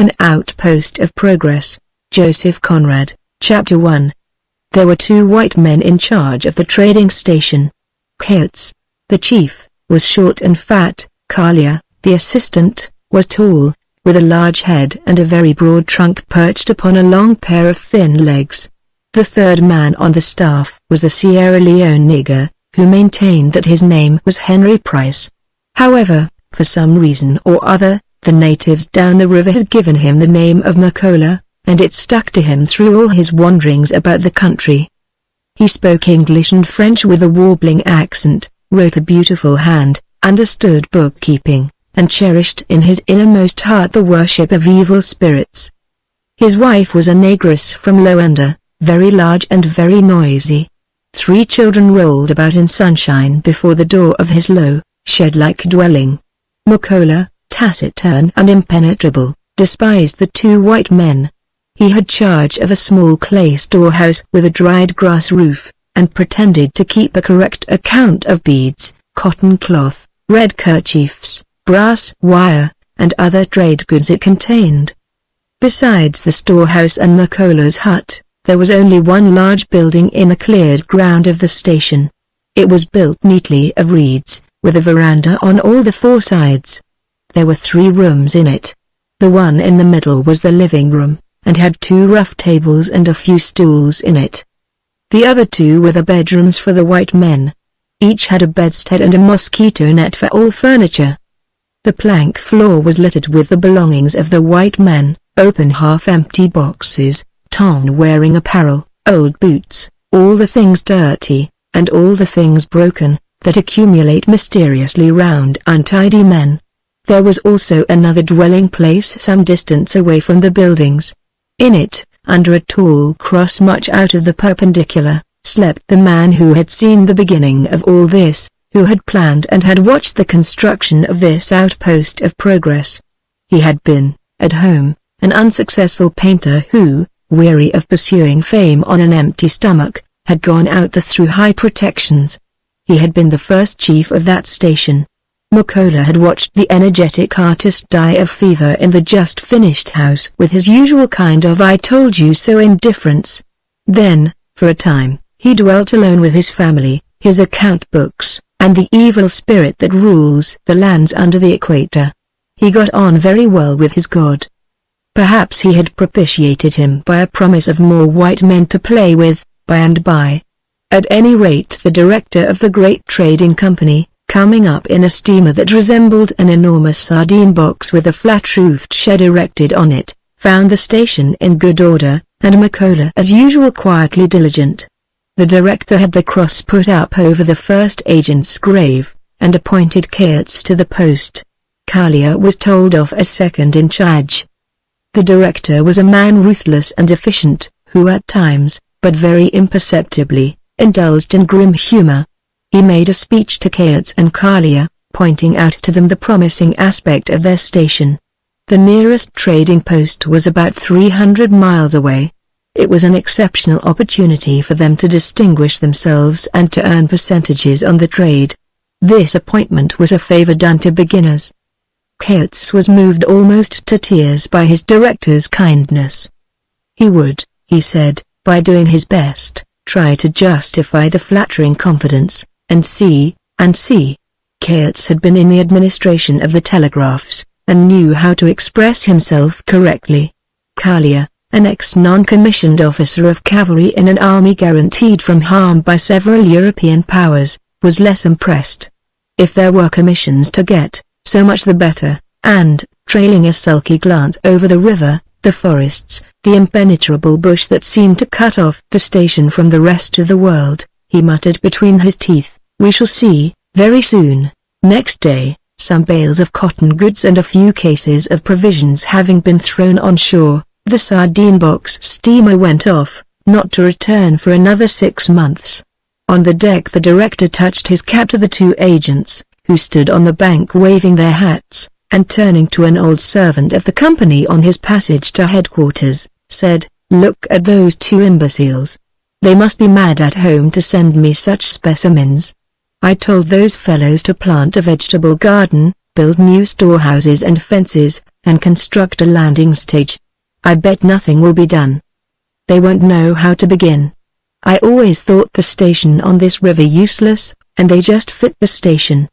An Outpost of Progress. Joseph Conrad. Chapter 1. There were 2 white men in charge of the trading station. Keats, the chief, was short and fat. Kalia, the assistant, was tall, with a large head and a very broad trunk perched upon a long pair of thin legs. The third man on the staff was a Sierra Leone nigger, who maintained that his name was Henry Price. However, for some reason or other, the natives down the river had given him the name of Makola, and it stuck to him through all his wanderings about the country. He spoke English and French with a warbling accent, wrote a beautiful hand, understood bookkeeping, and cherished in his innermost heart the worship of evil spirits. His wife was a negress from Loanda, very large and very noisy. 3 children rolled about in sunshine before the door of his low, shed-like dwelling. Makola, taciturn and impenetrable, despised the 2 white men. He had charge of a small clay storehouse with a dried grass roof, and pretended to keep a correct account of beads, cotton cloth, red kerchiefs, brass wire, and other trade goods it contained. Besides the storehouse and Makola's hut, there was only one large building in the cleared ground of the station. It was built neatly of reeds, with a veranda on all the 4 sides. There were 3 rooms in it. The one in the middle was the living room, and had 2 rough tables and a few stools in it. The other 2 were the bedrooms for the white men. Each had a bedstead and a mosquito net for all furniture. The plank floor was littered with the belongings of the white men, open half-empty boxes, torn-wearing apparel, old boots, all the things dirty, and all the things broken, that accumulate mysteriously round untidy men. There was also another dwelling place some distance away from the buildings. In it, under a tall cross much out of the perpendicular, slept the man who had seen the beginning of all this, who had planned and had watched the construction of this outpost of progress. He had been, at home, an unsuccessful painter who, weary of pursuing fame on an empty stomach, had gone out through high protections. He had been the first chief of that station. Makola had watched the energetic artist die of fever in the just-finished house with his usual kind of I-told-you-so indifference. Then, for a time, he dwelt alone with his family, his account books, and the evil spirit that rules the lands under the equator. He got on very well with his god. Perhaps he had propitiated him by a promise of more white men to play with, by and by. At any rate, the director of the great trading company, coming up in a steamer that resembled an enormous sardine box with a flat-roofed shed erected on it, found the station in good order, and Makola as usual quietly diligent. The director had the cross put up over the first agent's grave, and appointed Keats to the post. Kalia was told off as second in charge. The director was a man ruthless and efficient, who at times, but very imperceptibly, indulged in grim humor. He made a speech to Keats and Kalia, pointing out to them the promising aspect of their station. The nearest trading post was about 300 miles away. It was an exceptional opportunity for them to distinguish themselves and to earn percentages on the trade. This appointment was a favor done to beginners. Keats was moved almost to tears by his director's kindness. He would, he said, by doing his best, try to justify the flattering confidence, and see. Keats had been in the administration of the telegraphs, and knew how to express himself correctly. Kalia, an ex-non-commissioned officer of cavalry in an army guaranteed from harm by several European powers, was less impressed. If there were commissions to get, so much the better, and, trailing a sulky glance over the river, the forests, the impenetrable bush that seemed to cut off the station from the rest of the world, he muttered between his teeth, "We shall see, very soon." Next day, some bales of cotton goods and a few cases of provisions having been thrown on shore, the sardine box steamer went off, not to return for another 6 months. On the deck the director touched his cap to the 2 agents, who stood on the bank waving their hats, and turning to an old servant of the company on his passage to headquarters, said, "Look at those 2 imbeciles. They must be mad at home to send me such specimens. I told those fellows to plant a vegetable garden, build new storehouses and fences, and construct a landing stage. I bet nothing will be done. They won't know how to begin. I always thought the station on this river useless, and they just fit the station.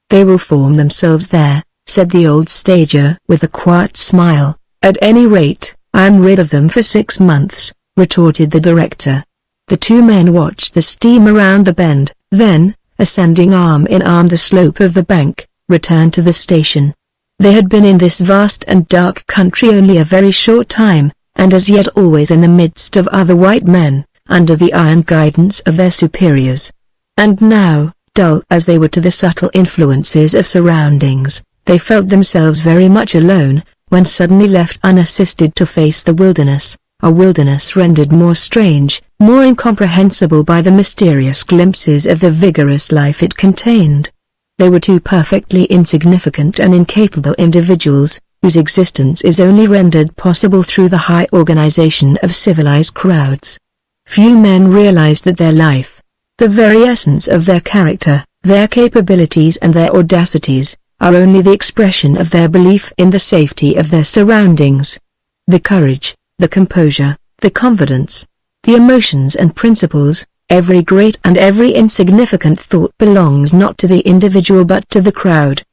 They will form themselves there, said the old stager with a quiet smile. At any rate, I'm rid of them for 6 months, retorted the director. The two men watched the steam around the bend, then, ascending arm in arm the slope of the bank, returned to the station. They had been in this vast and dark country only a very short time, and as yet always in the midst of other white men, under the iron guidance of their superiors. And now, dull as they were to the subtle influences of surroundings, they felt themselves very much alone, when suddenly left unassisted to face the wilderness, a wilderness rendered more strange, more incomprehensible by the mysterious glimpses of the vigorous life it contained. They were two perfectly insignificant and incapable individuals, whose existence is only rendered possible through the high organization of civilized crowds. Few men realized that their life, the very essence of their character, their capabilities and their audacities, are only the expression of their belief in the safety of their surroundings. The courage, the composure, the confidence, the emotions and principles, every great and every insignificant thought belongs not to the individual but to the crowd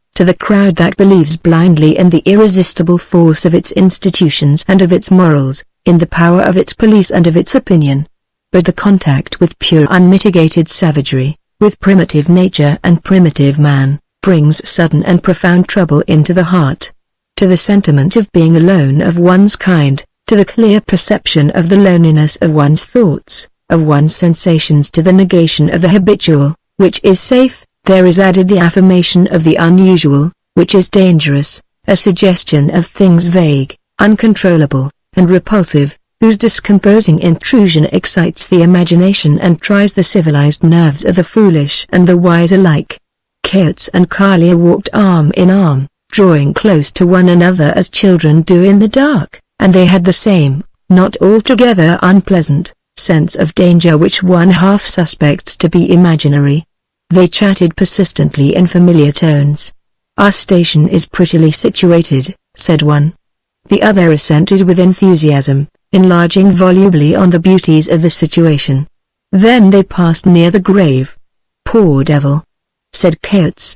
that believes blindly in the irresistible force of its institutions and of its morals, in the power of its police and of its opinion. But the contact with pure unmitigated savagery, with primitive nature and primitive man, brings sudden and profound trouble into the heart. To the sentiment of being alone of one's kind, to the clear perception of the loneliness of one's thoughts, of one's sensations, to the negation of the habitual, which is safe, there is added the affirmation of the unusual, which is dangerous, a suggestion of things vague, uncontrollable, and repulsive, whose discomposing intrusion excites the imagination and tries the civilized nerves of the foolish and the wise alike. Keats and Kalia walked arm in arm, drawing close to one another as children do in the dark, and they had the same, not altogether unpleasant, sense of danger which one half suspects to be imaginary. They chatted persistently in familiar tones. "Our station is prettily situated," said one. The other assented with enthusiasm, enlarging volubly on the beauties of the situation. Then they passed near the grave. "Poor devil," said Keats.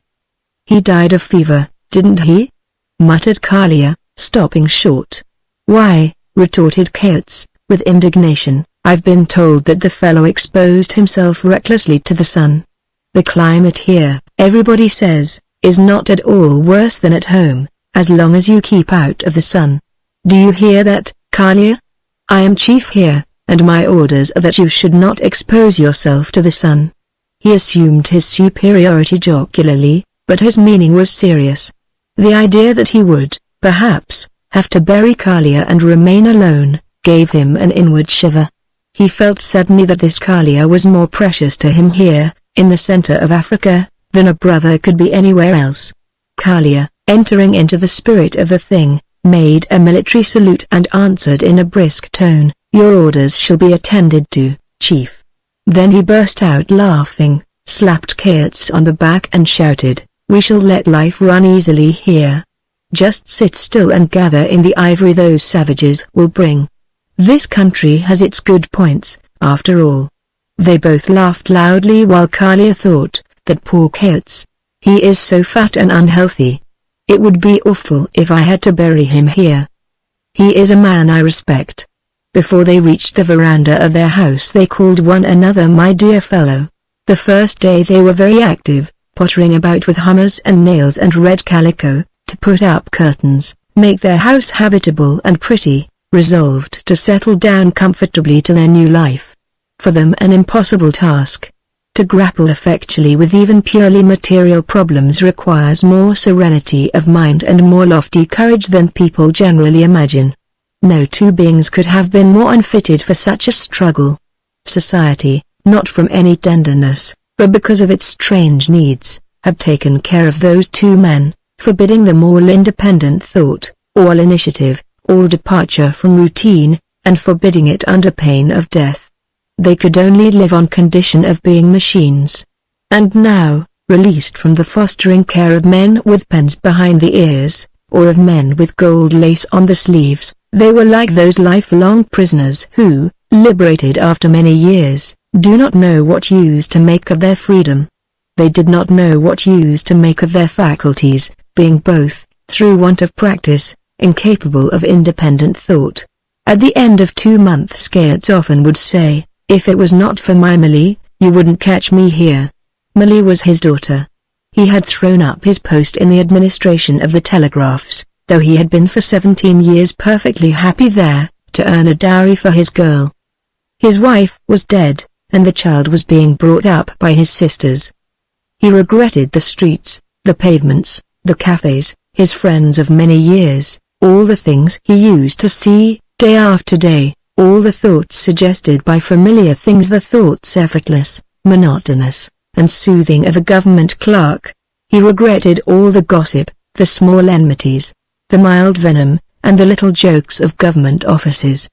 "He died of fever, didn't he?" muttered Kalia, stopping short. "Why," retorted Keats, with indignation, "I've been told that the fellow exposed himself recklessly to the sun. The climate here, everybody says, is not at all worse than at home, as long as you keep out of the sun. Do you hear that, Kalia? I am chief here, and my orders are that you should not expose yourself to the sun." He assumed his superiority jocularly, but his meaning was serious. The idea that he would, perhaps, have to bury Kalia and remain alone, gave him an inward shiver. He felt suddenly that this Kalia was more precious to him here, in the center of Africa, than a brother could be anywhere else. Kalia, entering into the spirit of the thing, made a military salute and answered in a brisk tone, "Your orders shall be attended to, chief." Then he burst out laughing, slapped Keats on the back and shouted, "We shall let life run easily here. Just sit still and gather in the ivory those savages will bring. This country has its good points, after all." They both laughed loudly while Kalia thought, "That poor Keats. He is so fat and unhealthy. It would be awful if I had to bury him here. He is a man I respect." Before they reached the veranda of their house they called one another "my dear fellow." The first day they were very active, pottering about with hammers and nails and red calico, to put up curtains, make their house habitable and pretty, resolved to settle down comfortably to their new life. For them an impossible task. To grapple effectually with even purely material problems requires more serenity of mind and more lofty courage than people generally imagine. No two beings could have been more unfitted for such a struggle. Society, not from any tenderness, but because of its strange needs, had taken care of those two men, forbidding them all independent thought, all initiative, all departure from routine, and forbidding it under pain of death. They could only live on condition of being machines. And now, released from the fostering care of men with pens behind the ears, or of men with gold lace on the sleeves. They were like those lifelong prisoners who, liberated after many years, do not know what use to make of their freedom. They did not know what use to make of their faculties, being both, through want of practice, incapable of independent thought. At the end of 2 months Keats often would say, "If it was not for my Millie, you wouldn't catch me here." Millie was his daughter. He had thrown up his post in the administration of the telegraphs, though he had been for 17 years perfectly happy there, to earn a dowry for his girl. His wife was dead, and the child was being brought up by his sisters. He regretted the streets, the pavements, the cafes, his friends of many years, all the things he used to see, day after day, all the thoughts suggested by familiar things, the thoughts effortless, monotonous, and soothing of a government clerk. He regretted all the gossip, the small enmities, the mild venom, and the little jokes of government offices.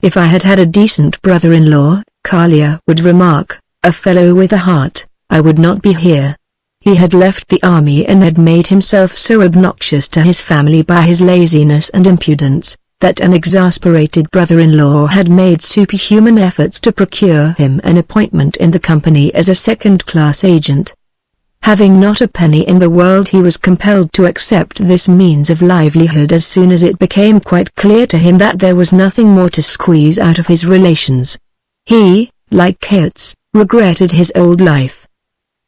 "If I had had a decent brother-in-law," Kalia would remark, "a fellow with a heart, I would not be here." He had left the army and had made himself so obnoxious to his family by his laziness and impudence, that an exasperated brother-in-law had made superhuman efforts to procure him an appointment in the company as a second-class agent. Having not a penny in the world, he was compelled to accept this means of livelihood as soon as it became quite clear to him that there was nothing more to squeeze out of his relations. He, like Keats, regretted his old life.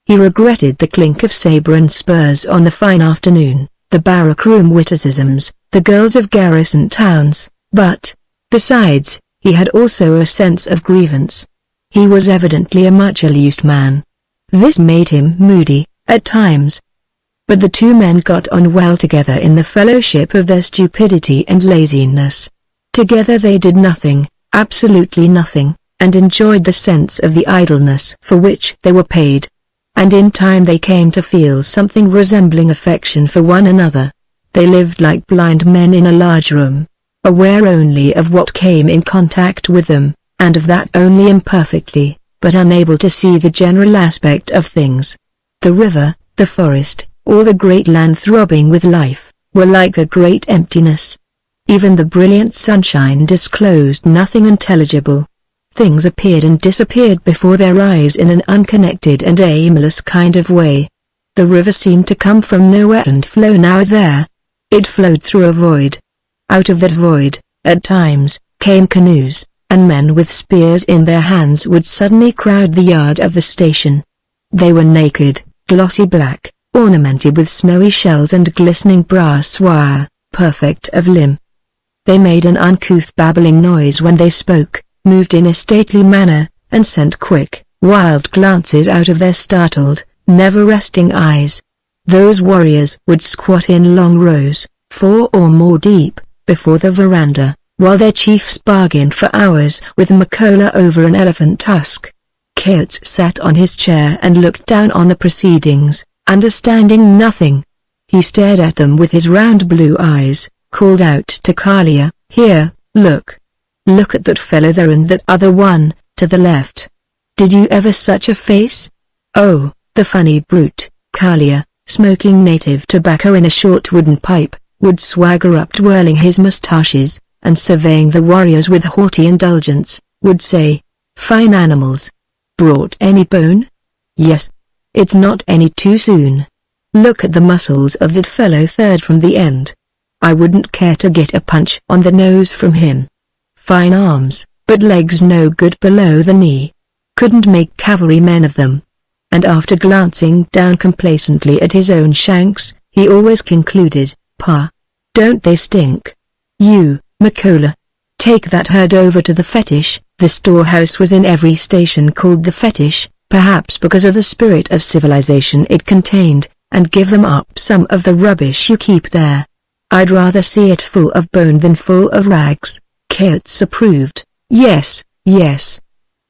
He regretted the clink of sabre and spurs on a fine afternoon, the barrack-room witticisms, the girls of garrison towns, but, besides, he had also a sense of grievance. He was evidently a much-used man. This made him moody, at times. But the two men got on well together in the fellowship of their stupidity and laziness. Together they did nothing, absolutely nothing, and enjoyed the sense of the idleness for which they were paid. And in time they came to feel something resembling affection for one another. They lived like blind men in a large room, aware only of what came in contact with them, and of that only imperfectly, but unable to see the general aspect of things. The river, the forest, all the great land throbbing with life, were like a great emptiness. Even the brilliant sunshine disclosed nothing intelligible. Things appeared and disappeared before their eyes in an unconnected and aimless kind of way. The river seemed to come from nowhere and flow now there. It flowed through a void. Out of that void, at times, came canoes, and men with spears in their hands would suddenly crowd the yard of the station. They were naked, glossy black, ornamented with snowy shells and glistening brass wire, perfect of limb. They made an uncouth babbling noise when they spoke, moved in a stately manner, and sent quick, wild glances out of their startled, never-resting eyes. Those warriors would squat in long rows, 4 or more deep, before the veranda, while their chiefs bargained for hours with Makola over an elephant tusk. Keats sat on his chair and looked down on the proceedings, understanding nothing. He stared at them with his round blue eyes, called out to Kalia, "Here, look. Look at that fellow there and that other one, to the left. Did you ever such a face? Oh, the funny brute." Kalia, smoking native tobacco in a short wooden pipe, would swagger up twirling his moustaches, and surveying the warriors with haughty indulgence, would say, "Fine animals. Brought any bone? Yes. It's not any too soon. Look at the muscles of that fellow third from the end. I wouldn't care to get a punch on the nose from him. Fine arms, but legs no good below the knee. Couldn't make cavalrymen of them." And after glancing down complacently at his own shanks, he always concluded, "Pa, don't they stink? You, Makola. Take that herd over to the fetish." The storehouse was in every station called the fetish, perhaps because of the spirit of civilization it contained, "and give them up some of the rubbish you keep there. I'd rather see it full of bone than full of rags." Keats approved. "Yes, yes.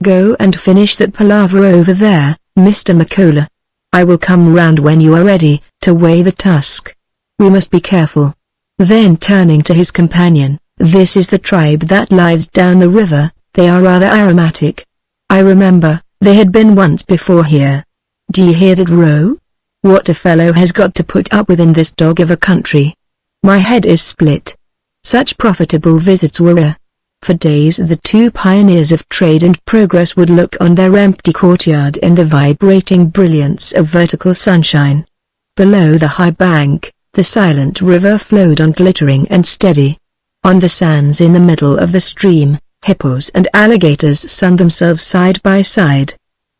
Go and finish that palaver over there, Mr. Makola. I will come round when you are ready to weigh the tusk. We must be careful." Then turning to his companion, "This is the tribe that lives down the river. They are rather aromatic. I remember, they had been once before here. Do you hear that row? What a fellow has got to put up with in this dog of a country. My head is split. Such profitable visits were rare. For days the two pioneers of trade and progress would look on their empty courtyard in the vibrating brilliance of vertical sunshine. Below the high bank, the silent river flowed on, glittering and steady. On the sands in the middle of the stream, hippos and alligators sunned themselves side by side.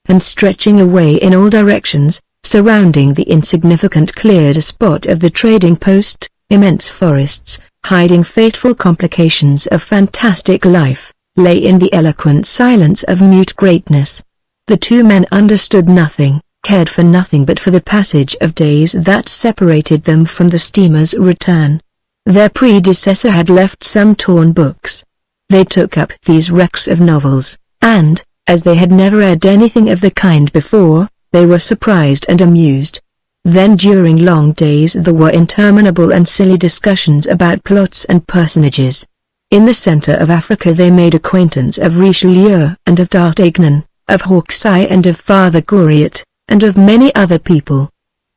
And stretching away in all directions, surrounding the insignificant cleared spot of the trading post, immense forests, hiding fateful complications of fantastic life, lay in the eloquent silence of mute greatness. The two men understood nothing, cared for nothing but for the passage of days that separated them from the steamer's return. Their predecessor had left some torn books. They took up these wrecks of novels, and, as they had never read anything of the kind before, they were surprised and amused. Then during long days there were interminable and silly discussions about plots and personages. In the center of Africa they made acquaintance of Richelieu and of D'Artagnan, of Hawkeye and of Father Goriot, and of many other people.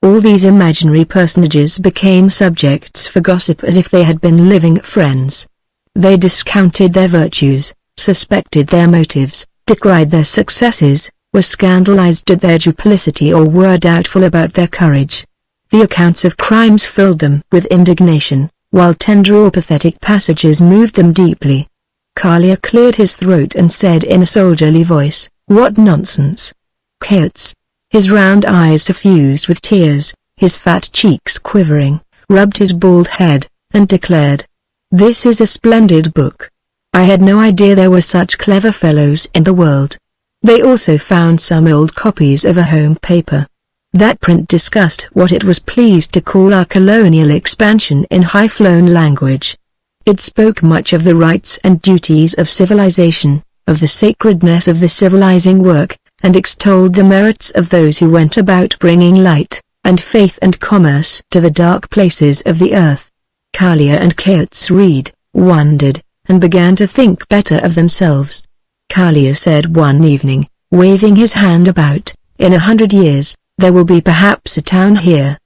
All these imaginary personages became subjects for gossip as if they had been living friends. They discounted their virtues, suspected their motives, decried their successes, were scandalized at their duplicity or were doubtful about their courage. The accounts of crimes filled them with indignation, while tender or pathetic passages moved them deeply. Kalia cleared his throat and said in a soldierly voice, "What nonsense!" Coates, his round eyes suffused with tears, his fat cheeks quivering, rubbed his bald head, and declared, "This is a splendid book. I had no idea there were such clever fellows in the world." They also found some old copies of a home paper. That print discussed what it was pleased to call our colonial expansion in high-flown language. It spoke much of the rights and duties of civilization, of the sacredness of the civilizing work, and extolled the merits of those who went about bringing light, and faith and commerce to the dark places of the earth. Kalia and Coates read, wondered, and began to think better of themselves. Kalia said one evening, waving his hand about, "In 100 years, there will be perhaps a town here.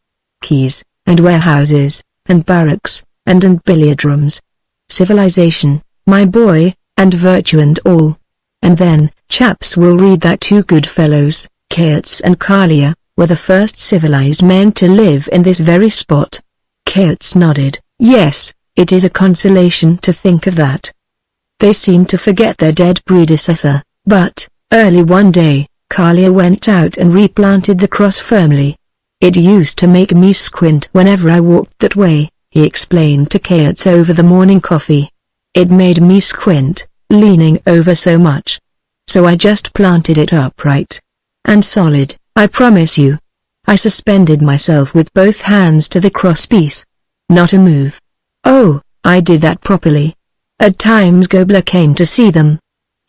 Quays, and warehouses, and barracks, and billiard rooms. Civilization, my boy, and virtue and all. And then, chaps will read that two good fellows, Coates and Kalia, were the first civilized men to live in this very spot." Coates nodded. "Yes, it is a consolation to think of that." They seemed to forget their dead predecessor, but, early one day, Kalia went out and replanted the cross firmly. "It used to make me squint whenever I walked that way," he explained to Coates over the morning coffee. "It made me squint, leaning over so much. So I just planted it upright. And solid, I promise you. I suspended myself with both hands to the crosspiece. Not a move. Oh, I did that properly." At times Gobler came to see them.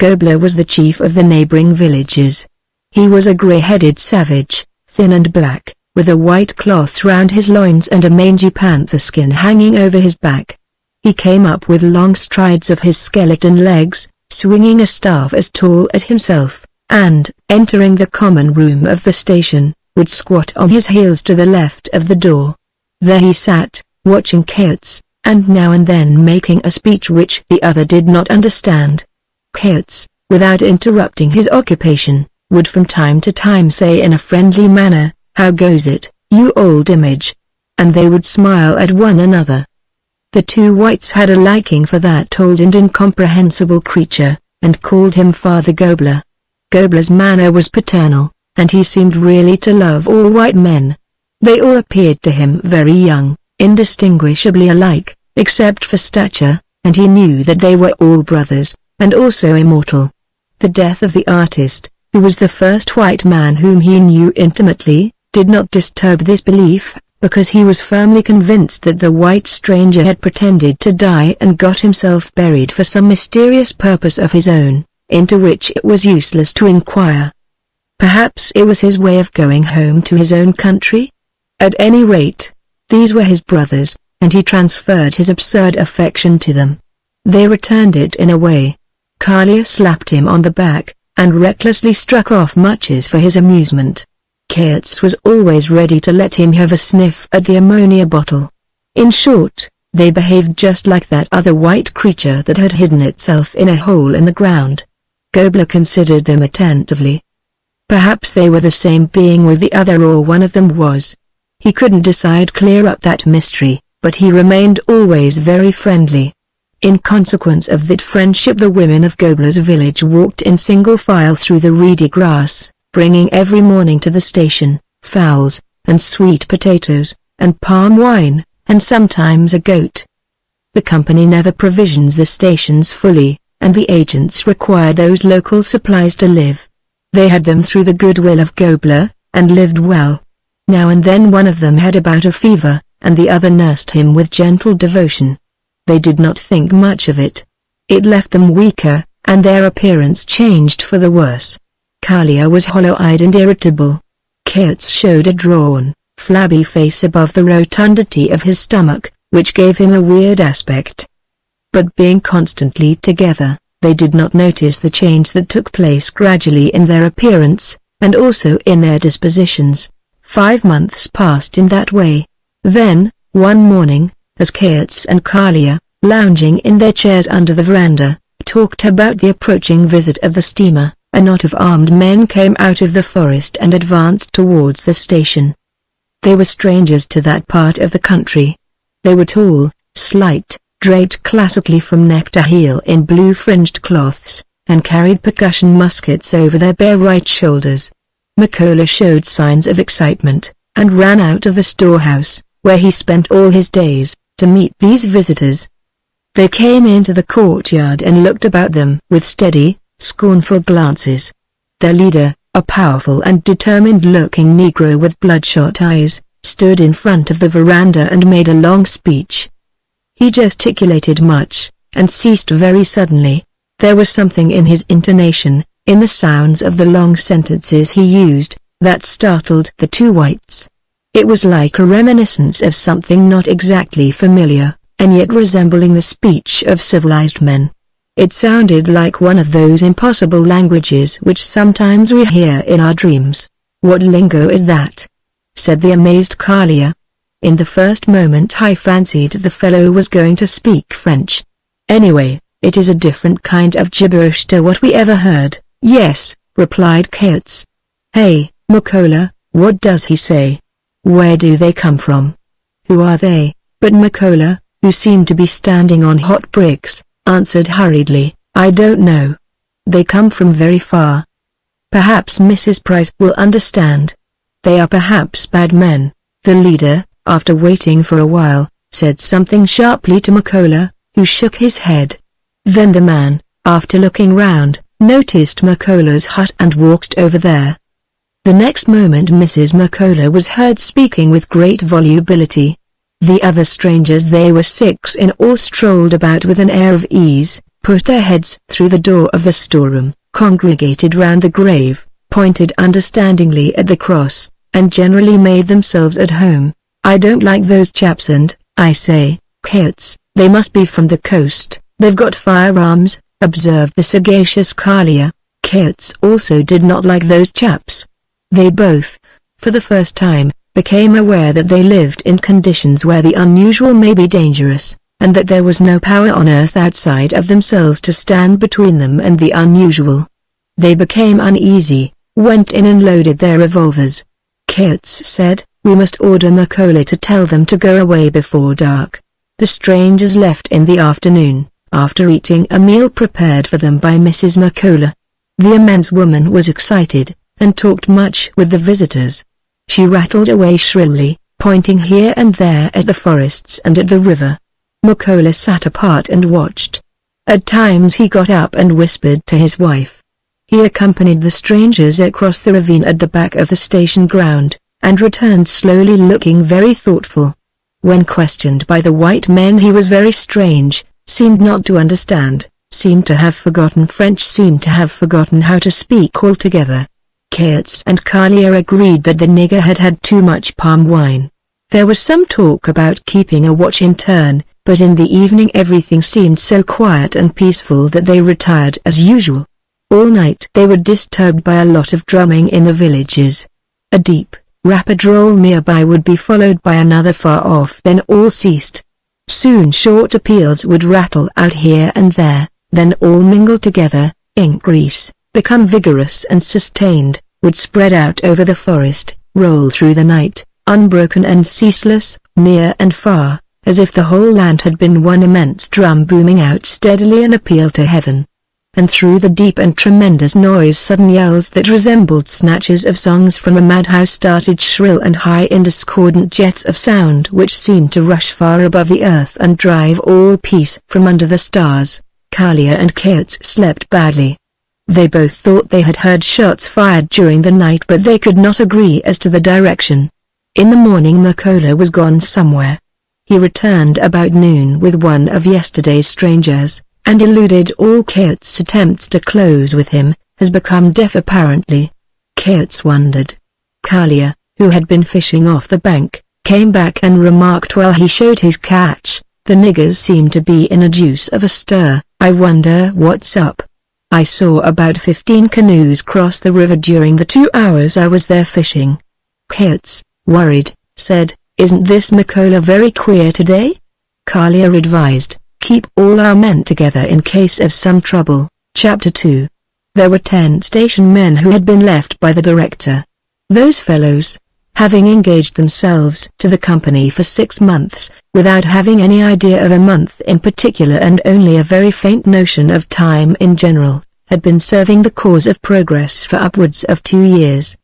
Gobler was the chief of the neighboring villages. He was a grey-headed savage, thin and black, with a white cloth round his loins and a mangy panther skin hanging over his back. He came up with long strides of his skeleton legs, swinging a staff as tall as himself, and, entering the common room of the station, would squat on his heels to the left of the door. There he sat, watching Coates, and now and then making a speech which the other did not understand. Coates, without interrupting his occupation, would from time to time say in a friendly manner, "How goes it, you old image?" And they would smile at one another. The two whites had a liking for that old and incomprehensible creature, and called him Father Gobler. Gobler's manner was paternal, and he seemed really to love all white men. They all appeared to him very young, indistinguishably alike, except for stature, and he knew that they were all brothers, and also immortal. The death of the artist, who was the first white man whom he knew intimately, did not disturb this belief, because he was firmly convinced that the white stranger had pretended to die and got himself buried for some mysterious purpose of his own, into which it was useless to inquire. Perhaps it was his way of going home to his own country? At any rate, these were his brothers, and he transferred his absurd affection to them. They returned it in a way. Kalia slapped him on the back, and recklessly struck off matches for his amusement. Coates was always ready to let him have a sniff at the ammonia bottle. In short, They behaved just like that other white creature that had hidden itself in a hole in the ground. Gobler considered them attentively. Perhaps they were the same being with the other, or one of them was. He couldn't decide clear up that mystery, but he remained always very friendly. In consequence of that friendship, the women of Gobler's village walked in single file through the reedy grass, bringing every morning to the station fowls, and sweet potatoes, and palm wine, and sometimes a goat. The company never provisions the stations fully, and the agents require those local supplies to live. They had them through the goodwill of Gobler, and lived well. Now and then one of them had a bout of fever, and the other nursed him with gentle devotion. They did not think much of it. It left them weaker, and their appearance changed for the worse. Kalia was hollow-eyed and irritable. Keats showed a drawn, flabby face above the rotundity of his stomach, which gave him a weird aspect. But being constantly together, they did not notice the change that took place gradually in their appearance, and also in their dispositions. 5 months passed in that way. Then, one morning, as Keats and Kalia, lounging in their chairs under the veranda, talked about the approaching visit of the steamer, a knot of armed men came out of the forest and advanced towards the station. They were strangers to that part of the country. They were tall, slight, draped classically from neck to heel in blue-fringed cloths, and carried percussion muskets over their bare right shoulders. Makola showed signs of excitement, and ran out of the storehouse, where he spent all his days, to meet these visitors. They came into the courtyard and looked about them with steady, scornful glances. Their leader, a powerful and determined-looking Negro with bloodshot eyes, stood in front of the veranda and made a long speech. He gesticulated much, and ceased very suddenly. There was something in his intonation, in the sounds of the long sentences he used, that startled the two whites. It was like a reminiscence of something not exactly familiar, and yet resembling the speech of civilized men. It sounded like one of those impossible languages which sometimes we hear in our dreams. "What lingo is that?" said the amazed Kalia. "In the first moment I fancied the fellow was going to speak French. Anyway, it is a different kind of gibberish to what we ever heard." "Yes," replied Keats. "Hey, Makola, what does he say? Where do they come from? Who are they?" But Makola, who seemed to be standing on hot bricks, answered hurriedly, "I don't know. They come from very far. Perhaps Mrs. Price will understand. They are perhaps bad men." The leader, after waiting for a while, said something sharply to Makola, who shook his head. Then the man, after looking round, noticed Makola's hut and walked over there. The next moment Mrs. Makola was heard speaking with great volubility. The other strangers, they were 6 in all, strolled about with an air of ease, put their heads through the door of the storeroom, congregated round the grave, pointed understandingly at the cross, and generally made themselves at home. "I don't like those chaps, and, I say, Keats, they must be from the coast. They've got firearms," observed the sagacious Kalia. Keats also did not like those chaps. They both, for the first time, became aware that they lived in conditions where the unusual may be dangerous, and that there was no power on earth outside of themselves to stand between them and the unusual. They became uneasy, went in and loaded their revolvers. Keats said, "We must order Makola to tell them to go away before dark." The strangers left in the afternoon, after eating a meal prepared for them by Mrs. Makola. The immense woman was excited, and talked much with the visitors. She rattled away shrilly, pointing here and there at the forests and at the river. Makola sat apart and watched. At times he got up and whispered to his wife. He accompanied the strangers across the ravine at the back of the station ground, and returned slowly looking very thoughtful. When questioned by the white men he was very strange, seemed not to understand, seemed to have forgotten French, seemed to have forgotten how to speak altogether. Keats and Kalia agreed that the nigger had had too much palm wine. There was some talk about keeping a watch in turn, but in the evening everything seemed so quiet and peaceful that they retired as usual. All night they were disturbed by a lot of drumming in the villages. A deep, rapid roll nearby would be followed by another far off, then all ceased. Soon short appeals would rattle out here and there, then all mingle together, increase, become vigorous and sustained, would spread out over the forest, roll through the night, unbroken and ceaseless, near and far, as if the whole land had been one immense drum booming out steadily an appeal to heaven. And through the deep and tremendous noise sudden yells that resembled snatches of songs from a madhouse started shrill and high in discordant jets of sound which seemed to rush far above the earth and drive all peace from under the stars. Kalia and Kaots slept badly. They both thought they had heard shots fired during the night, but they could not agree as to the direction. In the morning Makola was gone somewhere. He returned about noon with one of yesterday's strangers, and eluded all Kaots' attempts to close with him, has become deaf apparently. Kaots wondered. Kalia, who had been fishing off the bank, came back and remarked while he showed his catch, "The niggers seem to be in a deuce of a stir, I wonder what's up. I saw about 15 canoes cross the river during the 2 hours I was there fishing." Kaots, worried, said, "Isn't this Makola very queer today?" Kalia advised, "Keep all our men together in case of some trouble." Chapter 2. There were 10 station men who had been left by the director. Those fellows, having engaged themselves to the company for 6 months, without having any idea of a month in particular and only a very faint notion of time in general, had been serving the cause of progress for upwards of 2 years.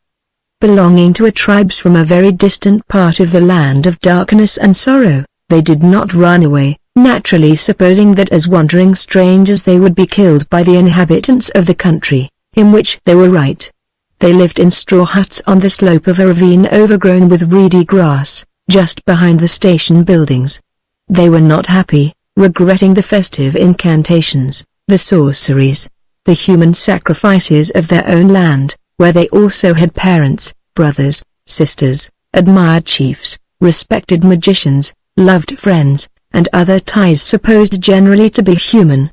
Belonging to a tribes from a very distant part of the land of darkness and sorrow, they did not run away, naturally supposing that as wandering strangers they would be killed by the inhabitants of the country, in which they were right. They lived in straw huts on the slope of a ravine overgrown with reedy grass, just behind the station buildings. They were not happy, regretting the festive incantations, the sorceries, the human sacrifices of their own land, where they also had parents, brothers, sisters, admired chiefs, respected magicians, loved friends, and other ties supposed generally to be human.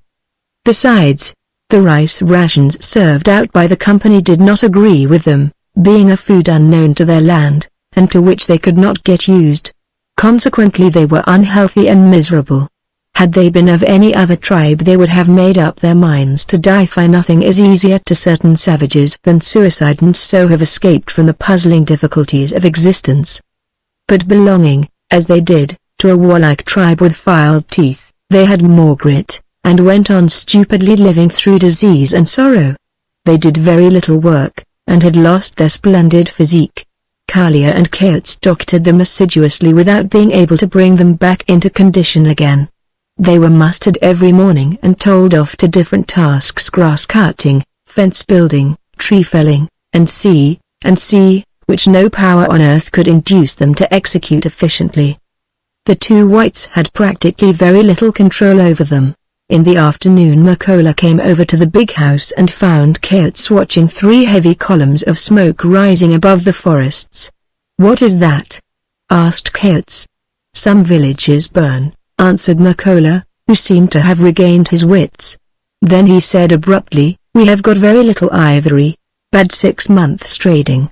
Besides, the rice rations served out by the company did not agree with them, being a food unknown to their land, and to which they could not get used. Consequently they were unhealthy and miserable. Had they been of any other tribe they would have made up their minds to die, for nothing is easier to certain savages than suicide, and so have escaped from the puzzling difficulties of existence. But belonging, as they did, to a warlike tribe with filed teeth, they had more grit, and went on stupidly living through disease and sorrow. They did very little work, and had lost their splendid physique. Kalia and Kaots doctored them assiduously without being able to bring them back into condition again. They were mustered every morning and told off to different tasks: grass cutting, fence building, tree felling, and sea, which no power on earth could induce them to execute efficiently. The 2 whites had practically very little control over them. In the afternoon Makola came over to the big house and found Kaots watching 3 heavy columns of smoke rising above the forests. "What is that?" asked Kaots. "Some villages burn," answered Makola, who seemed to have regained his wits. Then he said abruptly, "We have got very little ivory. Bad 6 months trading.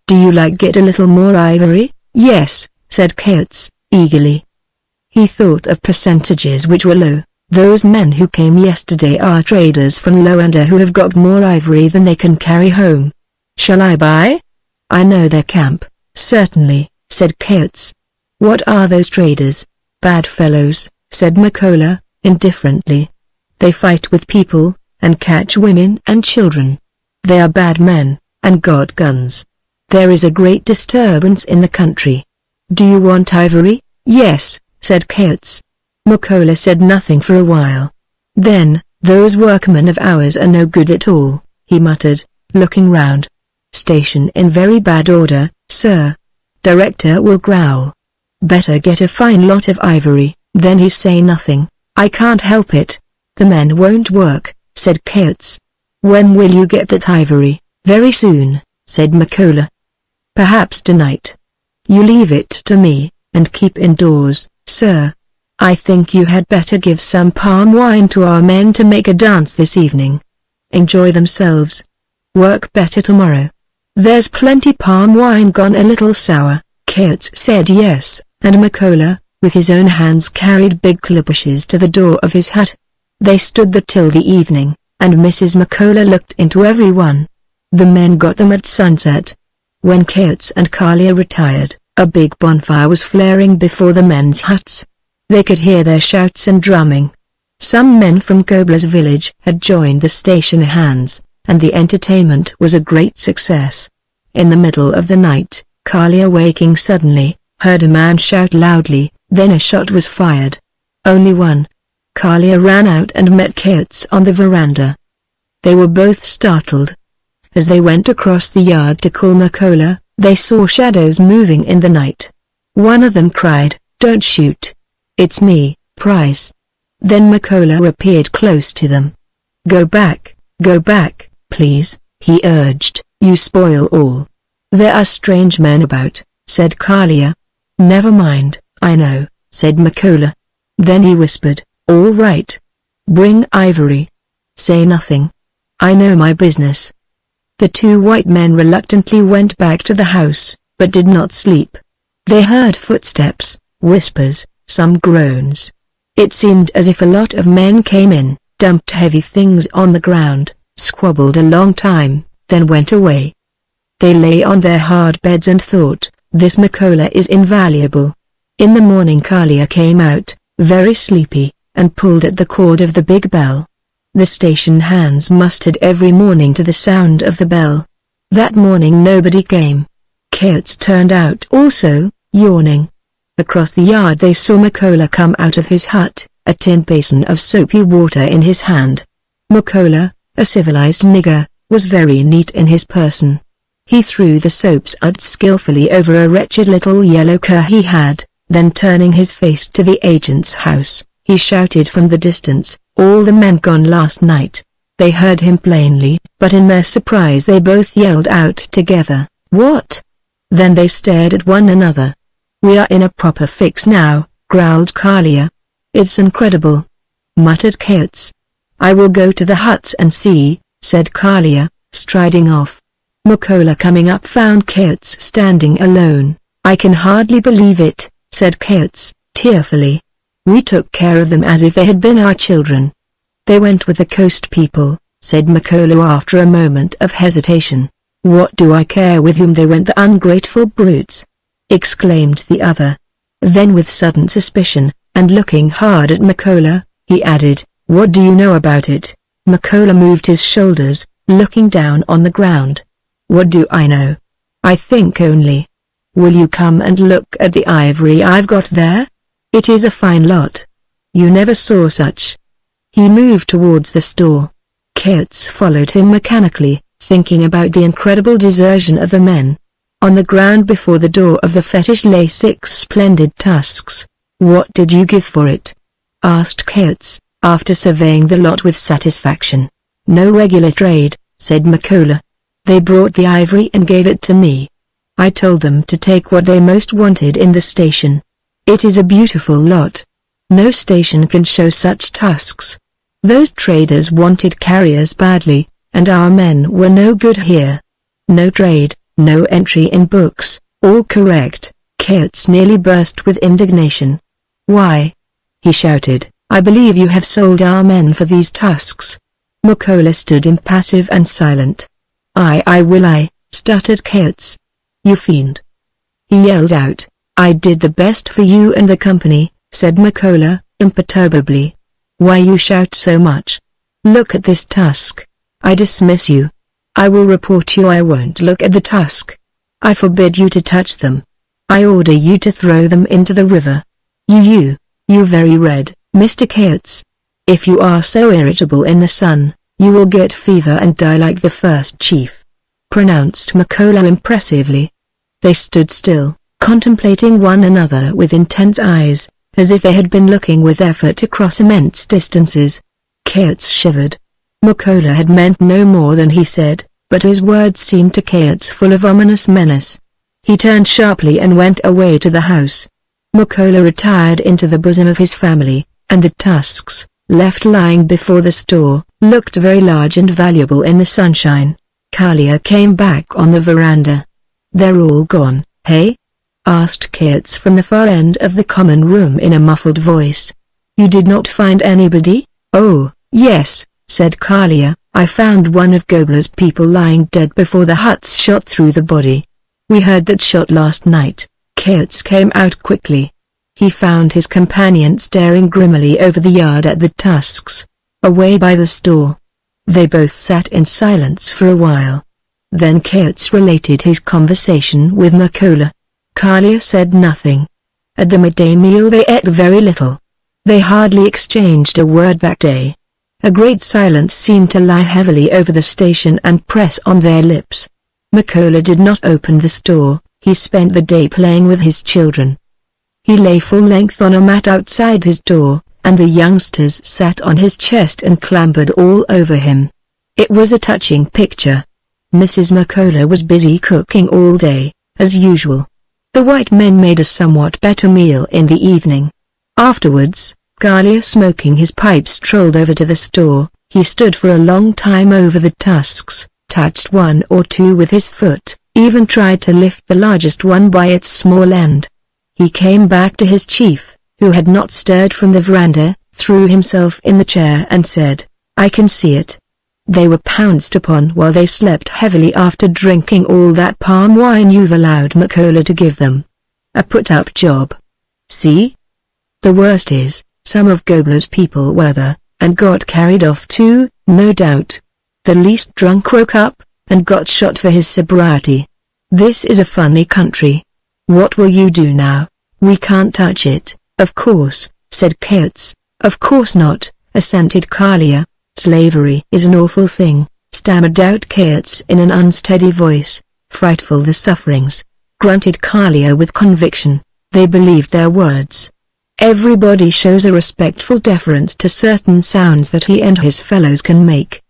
Do you like get a little more ivory?" "Yes," said Kaots, eagerly. He thought of percentages which were low. "Those men who came yesterday are traders from Low Under who have got more ivory than they can carry home. Shall I buy?" "I know their camp." "Certainly," said Kaots. "What are those traders?" "Bad fellows," said Makola, indifferently. "They fight with people, and catch women and children. They are bad men, and got guns. There is a great disturbance in the country. Do you want ivory?" "Yes," said Kaots. Makola said nothing for a while. Then, "Those workmen of ours are no good at all," he muttered, looking round. "Station in very bad order, sir." Director will growl. "Better get a fine lot of ivory." Then he say nothing. "I can't help it. The men won't work," said Kaots. "When will you get that ivory?" "Very soon," said Makola. "Perhaps tonight." "You leave it to me, and keep indoors, sir. I think you had better give some palm wine to our men to make a dance this evening. Enjoy themselves. Work better tomorrow." "There's plenty palm wine, gone a little sour." Kaots said yes, and Makola, with his own hands carried big calabash to the door of his hut. They stood there till the evening, and Mrs. McCullough looked into every one. The men got them at sunset. When Coates and Kalia retired, a big bonfire was flaring before the men's huts. They could hear their shouts and drumming. Some men from Kobler's village had joined the station hands, and the entertainment was a great success. In the middle of the night, Kalia, waking suddenly, heard a man shout loudly, then a shot was fired. Only one. Kalia ran out and met Coates on the veranda. They were both startled. As they went across the yard to call McCullough, they saw shadows moving in the night. One of them cried, "Don't shoot. It's me, Price." Then McCullough appeared close to them. Go back, please," he urged. "You spoil all." "There are strange men about," said Kalia. "Never mind, I know," said McCullough. Then he whispered, "All right. Bring ivory. Say nothing. I know my business." The two white men reluctantly went back to the house, but did not sleep. They heard footsteps, whispers, some groans. It seemed as if a lot of men came in, dumped heavy things on the ground, squabbled a long time, then went away. They lay on their hard beds and thought, "This McCullough is invaluable." In the morning Kalia came out, very sleepy, and pulled at the cord of the big bell. The station hands mustered every morning to the sound of the bell. That morning nobody came. Coates turned out also, yawning. Across the yard they saw McCullough come out of his hut, a tin basin of soapy water in his hand. McCullough, a civilized nigger, was very neat in his person. He threw the soaps out skillfully over a wretched little yellow cur he had, then turning his face to the agent's house, he shouted from the distance, "All the men gone last night." They heard him plainly, but in their surprise they both yelled out together, "What?" Then they stared at one another. "We are in a proper fix now," growled Kalia. "It's incredible," muttered Coates. "I will go to the huts and see," said Kalia, striding off. McCullough coming up found Coates standing alone. "I can hardly believe it," said Coates, tearfully. "We took care of them as if they had been our children." "They went with the coast people," said McCullough after a moment of hesitation. "What do I care with whom they went, the ungrateful brutes?" exclaimed the other. Then with sudden suspicion, and looking hard at McCullough, he added, "What do you know about it?" McCullough moved his shoulders, looking down on the ground. "What do I know? I think only. Will you come and look at the ivory I've got there? It is a fine lot. You never saw such." He moved towards the store. Coates followed him mechanically, thinking about the incredible desertion of the men. On the ground before the door of the fetish lay 6 splendid tusks. "What did you give for it?" asked Coates, after surveying the lot with satisfaction. "No regular trade," said McCullough. "They brought the ivory and gave it to me. I told them to take what they most wanted in the station. It is a beautiful lot. No station can show such tusks. Those traders wanted carriers badly, and our men were no good here. No trade, no entry in books, all correct." Coates nearly burst with indignation. "Why?" he shouted, "I believe you have sold our men for these tusks." McCullough stood impassive and silent. I will, stuttered Coates. "You fiend!" he yelled out. "I did the best for you and the company," said McCullough, imperturbably. "Why you shout so much? Look at this tusk. I dismiss you. I will report you. I won't look at the tusk. I forbid you to touch them. I order you to throw them into the river. You very red, Mr. Coates. If you are so irritable in the sun, you will get fever and die like the first chief," pronounced McCullough impressively. They stood still, contemplating one another with intense eyes, as if they had been looking with effort across immense distances. Coates shivered. McCullough had meant no more than he said, but his words seemed to Coates full of ominous menace. He turned sharply and went away to the house. McCullough retired into the bosom of his family, and the tusks, left lying before the store, looked very large and valuable in the sunshine. Kalia came back on the veranda. "They're all gone, hey?" asked Keats from the far end of the common room in a muffled voice. You did not find anybody? Oh, yes, said Kalia, I found one of Gobler's people lying dead before the huts shot through the body. We heard that shot last night. Keats came out quickly. He found his companion staring grimly over the yard at the tusks, away by the store. They both sat in silence for a while. Then Keats related his conversation with Makola. Kalia said nothing. At the midday meal they ate very little. They hardly exchanged a word that day. A great silence seemed to lie heavily over the station and press on their lips. Makola did not open the store, he spent the day playing with his children. He lay full length on a mat outside his door, and the youngsters sat on his chest and clambered all over him. It was a touching picture. Mrs. Makola was busy cooking all day, as usual. The white men made a somewhat better meal in the evening. Afterwards, Kalia smoking his pipe strolled over to the store. He stood for a long time over the tusks, touched one or two with his foot, even tried to lift the largest one by its small end. He came back to his chief, who had not stirred from the veranda, threw himself in the chair and said, I can see it. They were pounced upon while they slept heavily after drinking all that palm wine you've allowed Makola to give them. A put-up job. See? The worst is, some of Gobler's people were there, and got carried off too, no doubt. The least drunk woke up, and got shot for his sobriety. This is a funny country. What will you do now? We can't touch it, of course, said Keats. Of course not, assented Kalia. Slavery is an awful thing, stammered out Keats in an unsteady voice. Frightful the sufferings, grunted Kalia with conviction. They believed their words. Everybody shows a respectful deference to certain sounds that he and his fellows can make.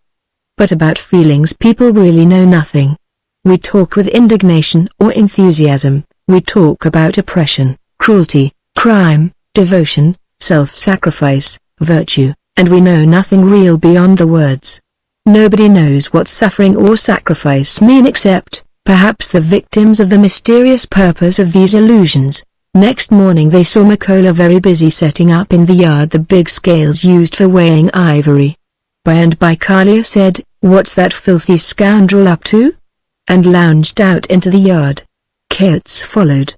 But about feelings people really know nothing. We talk with indignation or enthusiasm, we talk about oppression, cruelty, crime, devotion, self-sacrifice, virtue, and we know nothing real beyond the words. Nobody knows what suffering or sacrifice mean except, perhaps, the victims of the mysterious purpose of these illusions. Next morning they saw Makola very busy setting up in the yard the big scales used for weighing ivory. By and by Kalia said, What's that filthy scoundrel up to? And lounged out into the yard. Keats followed.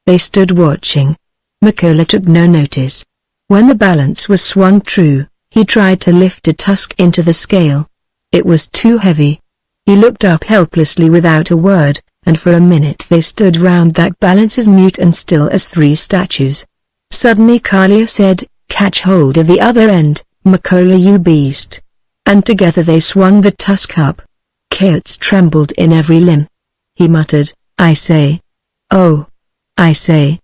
They stood watching. Makola took no notice. When the balance was swung true, he tried to lift a tusk into the scale. It was too heavy. He looked up helplessly without a word, and for a minute they stood round that balance as mute and still as three statues. Suddenly Kalia said, Catch hold of the other end, Makola, you beast. And together they swung the tusk up. Keats trembled in every limb. He muttered, I say. Oh. I say.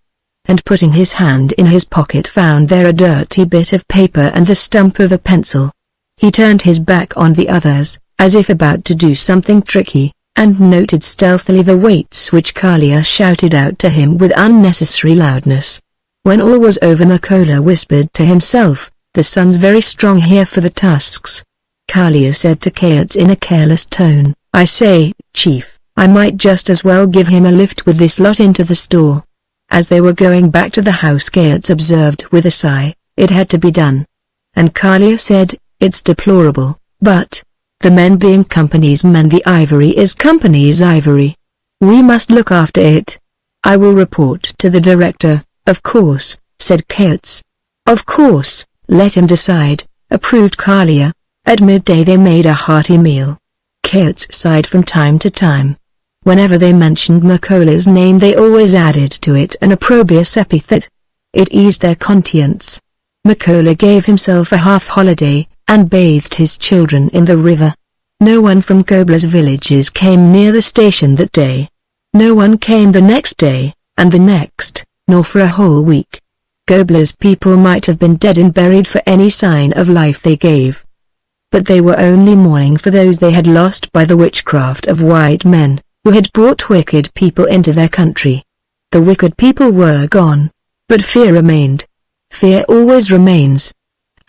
And putting his hand in his pocket found there a dirty bit of paper and the stump of a pencil. He turned his back on the others, as if about to do something tricky, and noted stealthily the weights which Kalia shouted out to him with unnecessary loudness. When all was over Makola whispered to himself, The sun's very strong here for the tusks. Kalia said to Keats in a careless tone, I say, Chief, I might just as well give him a lift with this lot into the store. As they were going back to the house Keats observed with a sigh, it had to be done. And Kalia said, It's deplorable, but, the men being company's men, the ivory is company's ivory. We must look after it. I will report to the director, of course, said Keats. Of course, let him decide, approved Kalia. At midday they made a hearty meal. Keats sighed from time to time. Whenever they mentioned Makola's name they always added to it an opprobrious epithet. It eased their conscience. Makola gave himself a half-holiday, and bathed his children in the river. No one from Gobler's villages came near the station that day. No one came the next day, and the next, nor for a whole week. Gobler's people might have been dead and buried for any sign of life they gave. But they were only mourning for those they had lost by the witchcraft of white men, who had brought wicked people into their country. The wicked people were gone, but fear remained. Fear always remains.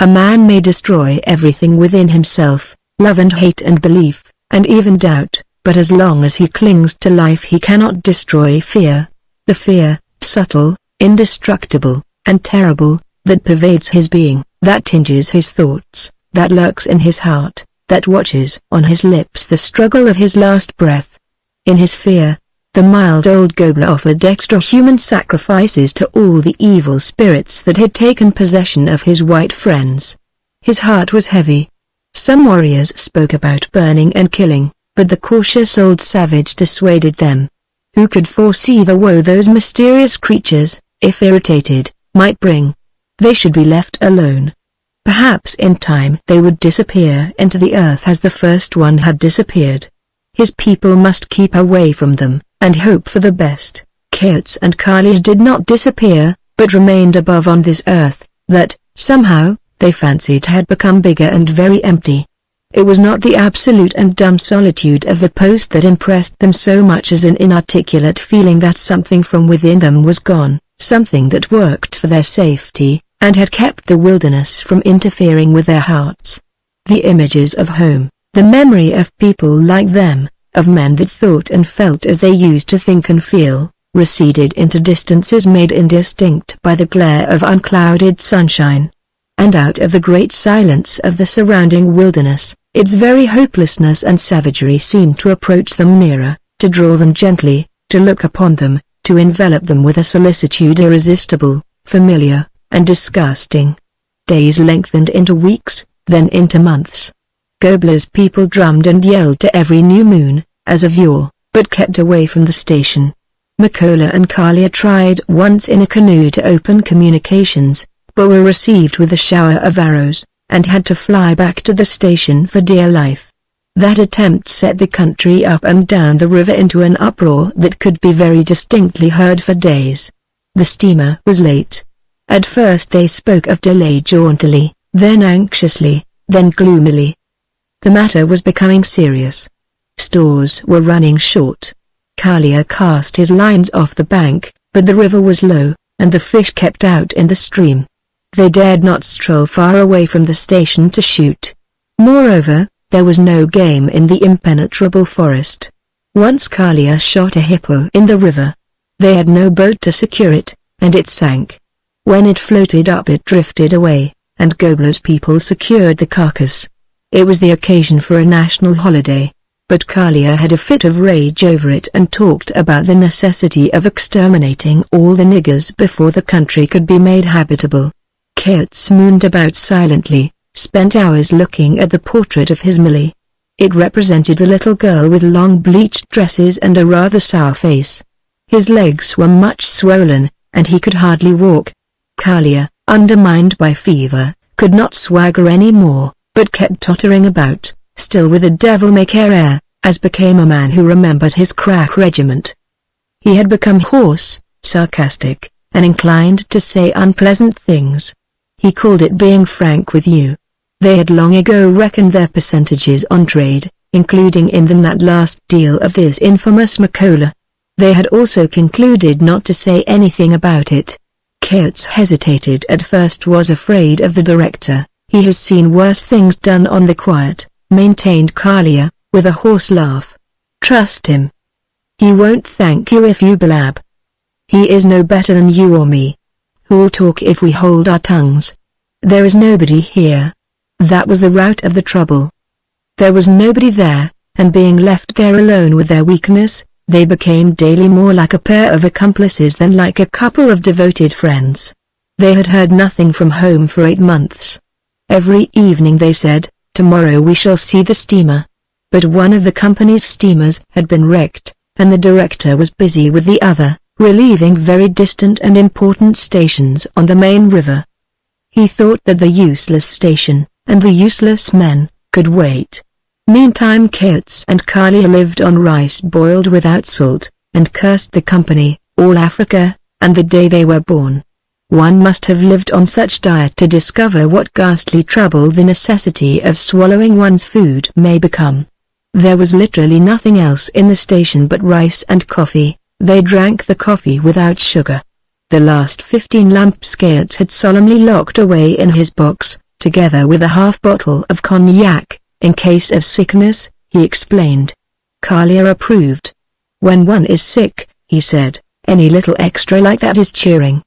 A man may destroy everything within himself, love and hate and belief, and even doubt, but as long as he clings to life he cannot destroy fear. The fear, subtle, indestructible, and terrible, that pervades his being, that tinges his thoughts, that lurks in his heart, that watches on his lips the struggle of his last breath. In his fear, the mild old Gobler offered extra-human sacrifices to all the evil spirits that had taken possession of his white friends. His heart was heavy. Some warriors spoke about burning and killing, but the cautious old savage dissuaded them. Who could foresee the woe those mysterious creatures, if irritated, might bring? They should be left alone. Perhaps in time they would disappear into the earth as the first one had disappeared. His people must keep away from them, and hope for the best. Coates and Kalia did not disappear, but remained above on this earth, that, somehow, they fancied had become bigger and very empty. It was not the absolute and dumb solitude of the post that impressed them so much as an inarticulate feeling that something from within them was gone, something that worked for their safety, and had kept the wilderness from interfering with their hearts. The images of home, the memory of people like them, of men that thought and felt as they used to think and feel, receded into distances made indistinct by the glare of unclouded sunshine. And out of the great silence of the surrounding wilderness, its very hopelessness and savagery seemed to approach them nearer, to draw them gently, to look upon them, to envelop them with a solicitude irresistible, familiar, and disgusting. Days lengthened into weeks, then into months. Gobler's people drummed and yelled to every new moon, as of yore, but kept away from the station. Makola and Kalia tried once in a canoe to open communications, but were received with a shower of arrows, and had to fly back to the station for dear life. That attempt set the country up and down the river into an uproar that could be very distinctly heard for days. The steamer was late. At first they spoke of delay jauntily, then anxiously, then gloomily. The matter was becoming serious. Stores were running short. Kalia cast his lines off the bank, but the river was low, and the fish kept out in the stream. They dared not stroll far away from the station to shoot. Moreover, there was no game in the impenetrable forest. Once Kalia shot a hippo in the river. They had no boat to secure it, and it sank. When it floated up it drifted away, and Gobler's people secured the carcass. It was the occasion for a national holiday, but Kalia had a fit of rage over it and talked about the necessity of exterminating all the niggers before the country could be made habitable. Coates mooned about silently, spent hours looking at the portrait of his Millie. It represented a little girl with long bleached tresses and a rather sour face. His legs were much swollen, and he could hardly walk. Kalia, undermined by fever, could not swagger any more, but kept tottering about, still with a devil-may-care air, as became a man who remembered his crack regiment. He had become hoarse, sarcastic, and inclined to say unpleasant things. He called it being frank with you. They had long ago reckoned their percentages on trade, including in them that last deal of this infamous Makola. They had also concluded not to say anything about it. Coates hesitated at first, was afraid of the director. He has seen worse things done on the quiet, maintained Kalia, with a hoarse laugh. Trust him. He won't thank you if you blab. He is no better than you or me. Who'll talk if we hold our tongues? There is nobody here. That was the root of the trouble. There was nobody there, and being left there alone with their weakness, they became daily more like a pair of accomplices than like a couple of devoted friends. They had heard nothing from home for 8 months. Every evening they said, "Tomorrow we shall see the steamer." But one of the company's steamers had been wrecked, and the director was busy with the other, relieving very distant and important stations on the main river. He thought that the useless station, and the useless men, could wait. Meantime Coates and Kalia lived on rice boiled without salt, and cursed the company, all Africa, and the day they were born. One must have lived on such diet to discover what ghastly trouble the necessity of swallowing one's food may become. There was literally nothing else in the station but rice and coffee. They drank the coffee without sugar. The last 15 lumps Coates had solemnly locked away in his box, together with a half bottle of cognac, in case of sickness, he explained. Kalia approved. When one is sick, he said, Any little extra like that is cheering.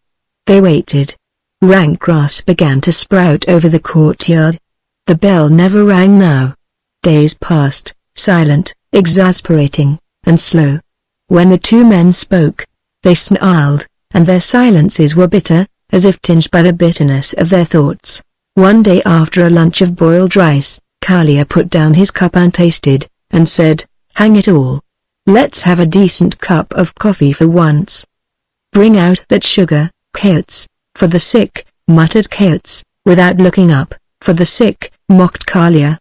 They waited. Rank grass began to sprout over the courtyard. The bell never rang now. Days passed, silent, exasperating, and slow. When the two men spoke, they snarled, and their silences were bitter, as if tinged by the bitterness of their thoughts. One day after a lunch of boiled rice, Kalia put down his cup untasted, and said, "Hang it all. Let's have a decent cup of coffee for once." "Bring out that sugar, Coates, for the sick," muttered Coates, without looking up. "For the sick," mocked Kalia.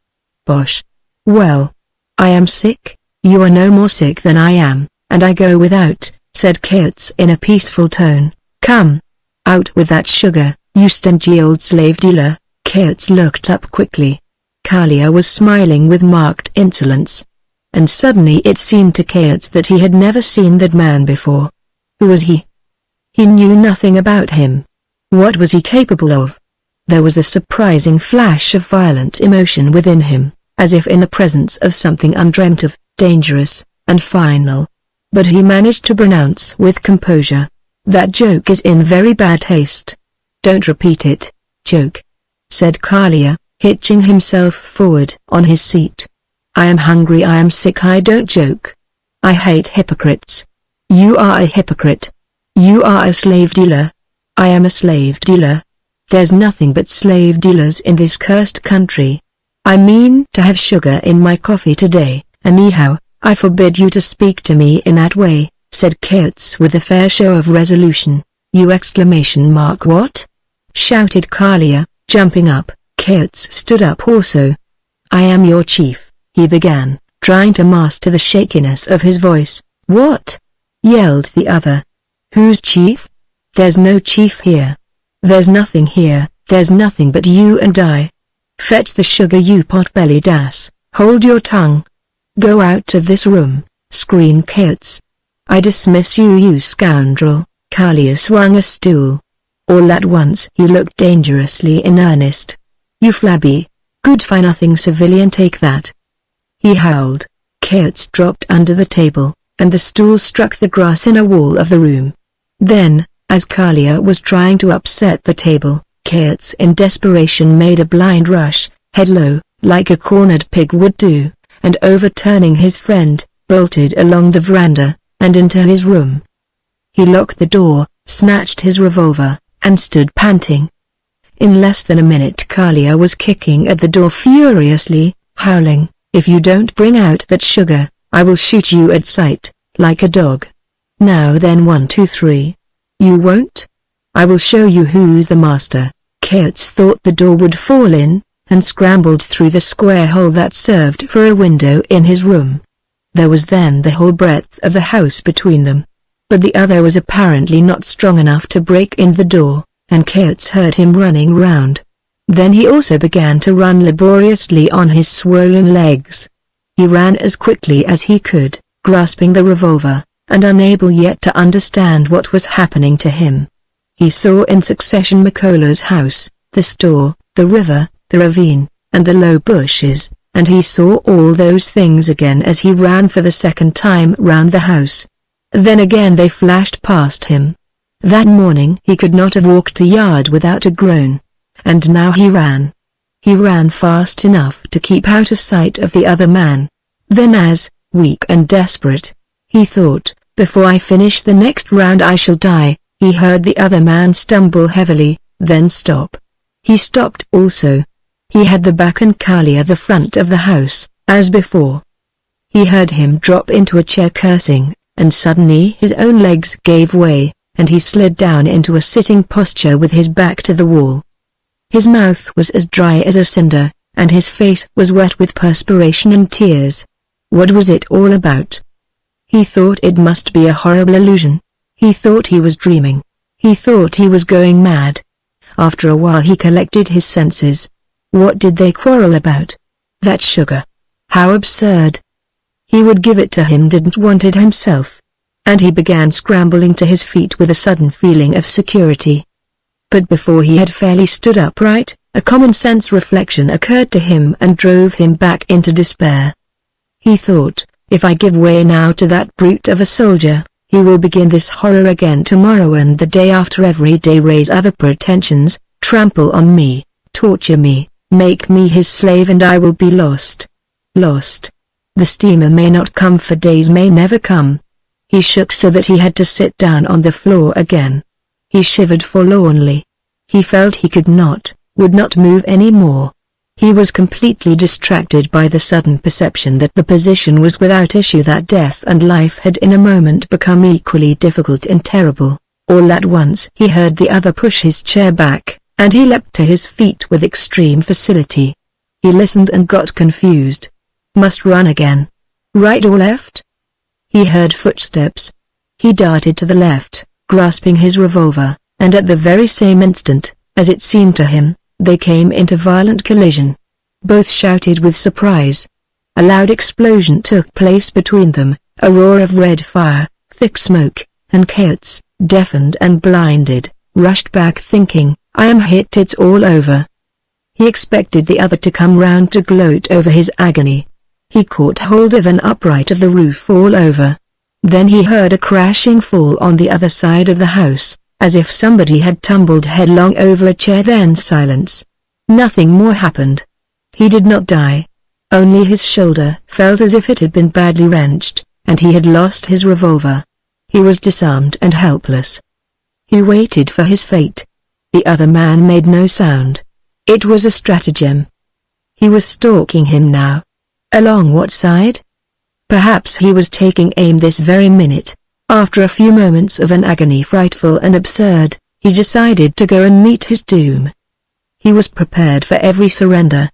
"Bosh. Well, I am sick, you are no more sick than I am, and I go without," said Coates in a peaceful tone. "Come. Out with that sugar, you stingy old slave dealer." Coates looked up quickly. Kalia was smiling with marked insolence. And suddenly it seemed to Coates that he had never seen that man before. Who was he? He knew nothing about him. What was he capable of? There was a surprising flash of violent emotion within him, as if in the presence of something undreamt of, dangerous, and final. But he managed to pronounce with composure, "That joke is in very bad taste." "Don't repeat it, joke," said Kalia, hitching himself forward on his seat. "I am hungry, I am sick, I don't joke. I hate hypocrites. You are a hypocrite. You are a slave dealer. I am a slave dealer. There's nothing but slave dealers in this cursed country. I mean to have sugar in my coffee today, anyhow. I forbid you to speak to me in that way," said Coates with a fair show of resolution. "You what?" shouted Kalia, jumping up. Coates stood up also. "I am your chief," he began, trying to master the shakiness of his voice. "What?" yelled the other. "Who's chief? There's no chief here. There's nothing here, there's nothing but you and I. Fetch the sugar, you pot-bellied ass. Hold your tongue. Go out of this room," screamed Coates. "I dismiss you, you scoundrel." Kalia swung a stool. All at once he looked dangerously in earnest. "You flabby, good-for-nothing civilian, take that!" he howled. Coates dropped under the table, and the stool struck the grass in a wall of the room. Then, as Kalia was trying to upset the table, Coates in desperation made a blind rush, head low, like a cornered pig would do, and overturning his friend, bolted along the veranda, and into his room. He locked the door, snatched his revolver, and stood panting. In less than a minute Kalia was kicking at the door furiously, howling, "If you don't bring out that sugar, I will shoot you at sight, like a dog. Now then, 1 2 3. You won't? I will show you who's the master." Coates thought the door would fall in, and scrambled through the square hole that served for a window in his room. There was then the whole breadth of the house between them. But the other was apparently not strong enough to break in the door, and Coates heard him running round. Then he also began to run laboriously on his swollen legs. He ran as quickly as he could, grasping the revolver, and unable yet to understand what was happening to him. He saw in succession Makola's house, the store, the river, the ravine, and the low bushes, and he saw all those things again as he ran for the second time round the house. Then again they flashed past him. That morning he could not have walked a yard without a groan. And now he ran. He ran fast enough to keep out of sight of the other man. Then as, weak and desperate, he thought, "Before I finish the next round I shall die," he heard the other man stumble heavily, then stop. He stopped also. He had the back and Kalia the front of the house, as before. He heard him drop into a chair cursing, and suddenly his own legs gave way, and he slid down into a sitting posture with his back to the wall. His mouth was as dry as a cinder, and his face was wet with perspiration and tears. What was it all about? He thought it must be a horrible illusion. He thought he was dreaming. He thought he was going mad. After a while he collected his senses. What did they quarrel about? That sugar. How absurd. He would give it to him, didn't want it himself. And he began scrambling to his feet with a sudden feeling of security. But before he had fairly stood upright, a common-sense reflection occurred to him and drove him back into despair. He thought, "If I give way now to that brute of a soldier, He will begin this horror again tomorrow and the day after, every day raise other pretensions, trample on me, torture me, make me his slave, and I will be lost. Lost. The steamer may not come for days, may never come. He shook so that he had to sit down on the floor again. He shivered forlornly. He felt he would not move any more. He was completely distracted by the sudden perception that the position was without issue, that death and life had in a moment become equally difficult and terrible. All at once he heard the other push his chair back, and he leapt to his feet with extreme facility. He listened and got confused. Must run again. Right or left? He heard footsteps. He darted to the left, grasping his revolver, and at the very same instant, as it seemed to him, they came into violent collision. Both shouted with surprise. A loud explosion took place between them, a roar of red fire, thick smoke, and Coates, deafened and blinded, rushed back thinking, "I am hit, it's all over." He expected the other to come round to gloat over his agony. He caught hold of an upright of the roof all over. Then he heard a crashing fall on the other side of the house, as if somebody had tumbled headlong over a chair. Then silence. Nothing more happened. He did not die. Only his shoulder felt as if it had been badly wrenched, and he had lost his revolver. He was disarmed and helpless. He waited for his fate. The other man made no sound. It was a stratagem. He was stalking him now. Along what side? Perhaps he was taking aim this very minute. After a few moments of an agony frightful and absurd, he decided to go and meet his doom. He was prepared for every surrender.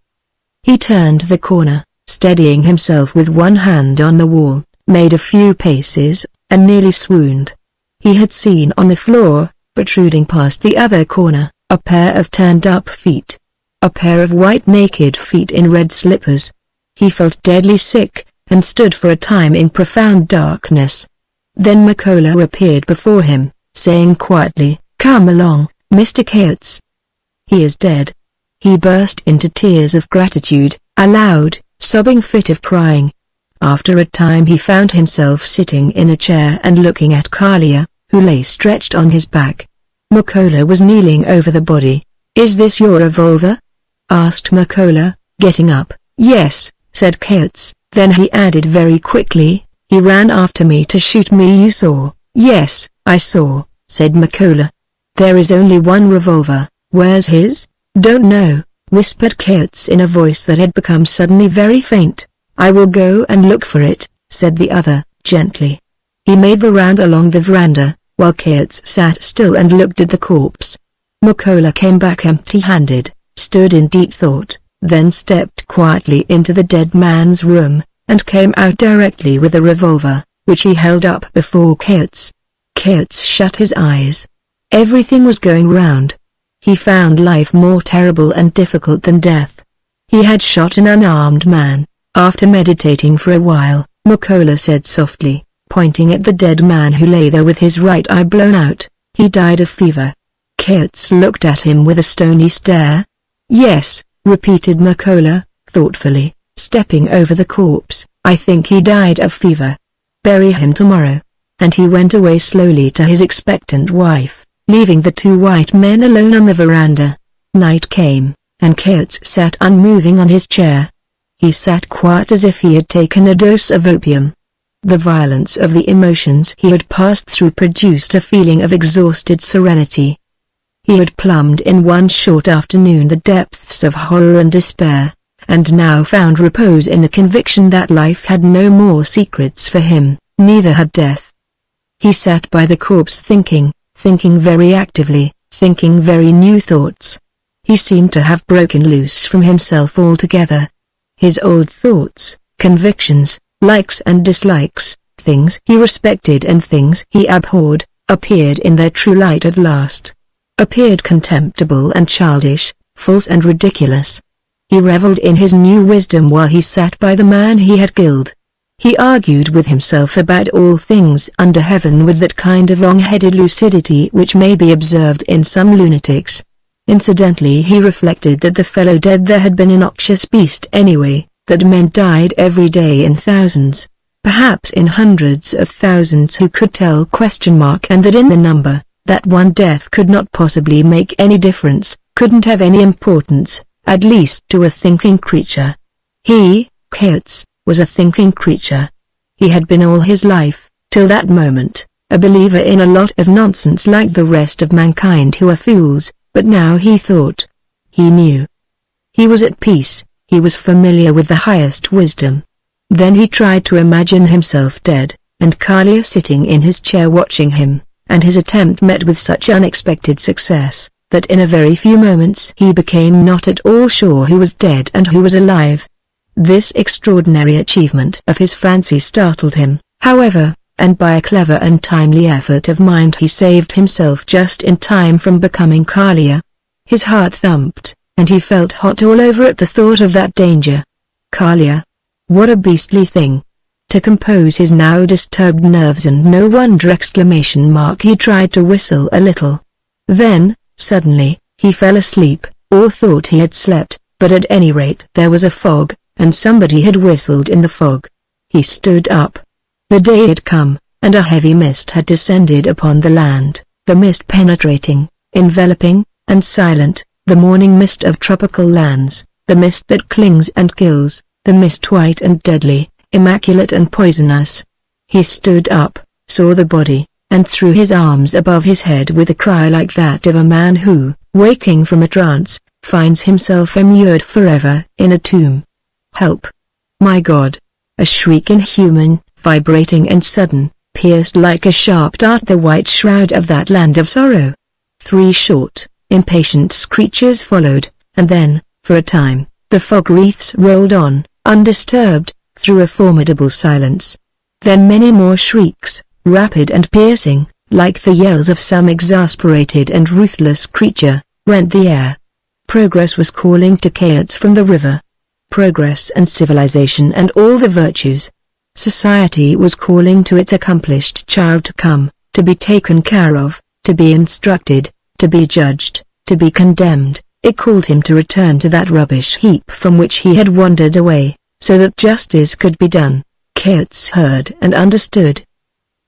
He turned the corner, steadying himself with one hand on the wall, made a few paces, and nearly swooned. He had seen on the floor, protruding past the other corner, a pair of turned-up feet. A pair of white naked feet in red slippers. He felt deadly sick, and stood for a time in profound darkness. Then McCullough appeared before him, saying quietly, "Come along, Mr. Coates. He is dead." He burst into tears of gratitude, a loud, sobbing fit of crying. After a time he found himself sitting in a chair and looking at Kalia, who lay stretched on his back. McCullough was kneeling over the body. "Is this your revolver?" asked McCullough, getting up. "Yes," said Coates. Then he added very quickly, "He ran after me to shoot me. You saw?" "Yes, I saw," said McCullough. "There is only one revolver. Where's his?" "Don't know," whispered Coates in a voice that had become suddenly very faint. "I will go and look for it," said the other, gently. He made the round along the veranda, while Coates sat still and looked at the corpse. McCullough came back empty-handed, stood in deep thought, then stepped quietly into the dead man's room, and came out directly with a revolver, which he held up before Coates. Coates shut his eyes. Everything was going round. He found life more terrible and difficult than death. He had shot an unarmed man. After meditating for a while, McCullough said softly, pointing at the dead man who lay there with his right eye blown out, "He died of fever." Coates looked at him with a stony stare. "Yes," repeated McCullough, thoughtfully, stepping over the corpse, "I think he died of fever. Bury him tomorrow." And he went away slowly to his expectant wife, leaving the two white men alone on the veranda. Night came, and Coates sat unmoving on his chair. He sat quiet as if he had taken a dose of opium. The violence of the emotions he had passed through produced a feeling of exhausted serenity. He had plumbed in one short afternoon the depths of horror and despair, and now found repose in the conviction that life had no more secrets for him, neither had death. He sat by the corpse thinking very actively, thinking very new thoughts. He seemed to have broken loose from himself altogether. His old thoughts, convictions, likes and dislikes, things he respected and things he abhorred, appeared in their true light at last. Appeared contemptible and childish, false and ridiculous. He reveled in his new wisdom while he sat by the man he had killed. He argued with himself about all things under heaven with that kind of wrong-headed lucidity which may be observed in some lunatics. Incidentally he reflected that the fellow dead there had been a noxious beast anyway, that men died every day in thousands. perhaps in hundreds of thousands who could tell ? And that in the number, that one death could not possibly make any difference, couldn't have any importance, at least to a thinking creature. He, Coates, was a thinking creature. He had been all his life, till that moment, a believer in a lot of nonsense like the rest of mankind who are fools, but now he thought. He knew. He was at peace, he was familiar with the highest wisdom. Then he tried to imagine himself dead, and Kalia sitting in his chair watching him, and his attempt met with such unexpected success, that in a very few moments he became not at all sure who was dead and who was alive. This extraordinary achievement of his fancy startled him, however, and by a clever and timely effort of mind he saved himself just in time from becoming Kalia. His heart thumped, and he felt hot all over at the thought of that danger. Kalia. What a beastly thing. To compose his now disturbed nerves and no wonder ! He tried to whistle a little. Then, suddenly, he fell asleep, or thought he had slept, but at any rate there was a fog, and somebody had whistled in the fog. He stood up. The day had come, and a heavy mist had descended upon the land, the mist penetrating, enveloping, and silent, the morning mist of tropical lands, the mist that clings and kills, the mist white and deadly, immaculate and poisonous. He stood up, saw the body, and threw his arms above his head with a cry like that of a man who, waking from a trance, finds himself immured forever in a tomb. Help! My God! A shriek inhuman, vibrating and sudden, pierced like a sharp dart the white shroud of that land of sorrow. 3 short, impatient screeches followed, and then, for a time, the fog wreaths rolled on, undisturbed, through a formidable silence. Then many more shrieks, rapid and piercing, like the yells of some exasperated and ruthless creature, rent the air. Progress was calling to Coates from the river. Progress and civilization and all the virtues. Society was calling to its accomplished child to come, to be taken care of, to be instructed, to be judged, to be condemned. It called him to return to that rubbish heap from which he had wandered away, so that justice could be done. Coates heard and understood.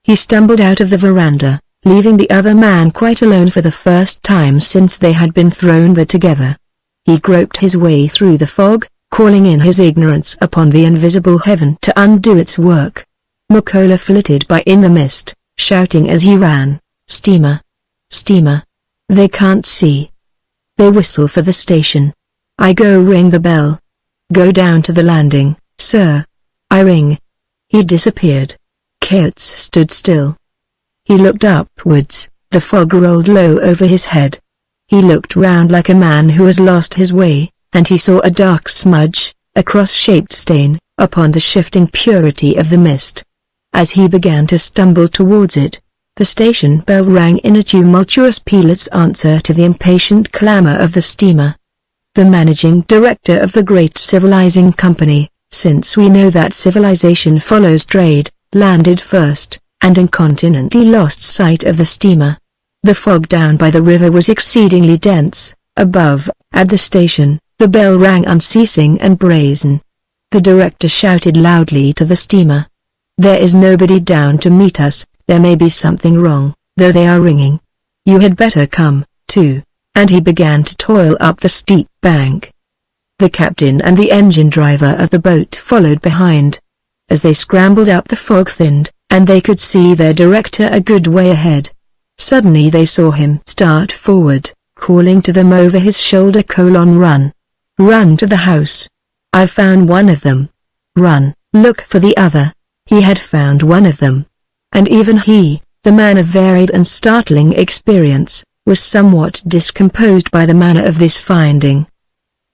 He stumbled out of the veranda, leaving the other man quite alone for the first time since they had been thrown there together. He groped his way through the fog, calling in his ignorance upon the invisible heaven to undo its work. Makola flitted by in the mist, shouting as he ran, "Steamer! Steamer! They can't see. They whistle for the station. I go ring the bell. Go down to the landing, sir. I ring." He disappeared. Coates stood still. He looked upwards, the fog rolled low over his head. He looked round like a man who has lost his way, and he saw a dark smudge, a cross-shaped stain, upon the shifting purity of the mist. As he began to stumble towards it, the station bell rang in a tumultuous peal's answer to the impatient clamor of the steamer. The managing director of the great civilizing company, since we know that civilization follows trade, landed first, and incontinently lost sight of the steamer. The fog down by the river was exceedingly dense. Above, at the station, the bell rang unceasing and brazen. The director shouted loudly to the steamer. "There is nobody down to meet us. There may be something wrong, though they are ringing. You had better come, too," and he began to toil up the steep bank. The captain and the engine driver of the boat followed behind. As they scrambled up the fog thinned, and they could see their director a good way ahead. Suddenly they saw him start forward, calling to them over his shoulder: "Run! Run to the house! I've found one of them! Run, look for the other!" He had found one of them. And even he, the man of varied and startling experience, was somewhat discomposed by the manner of this finding.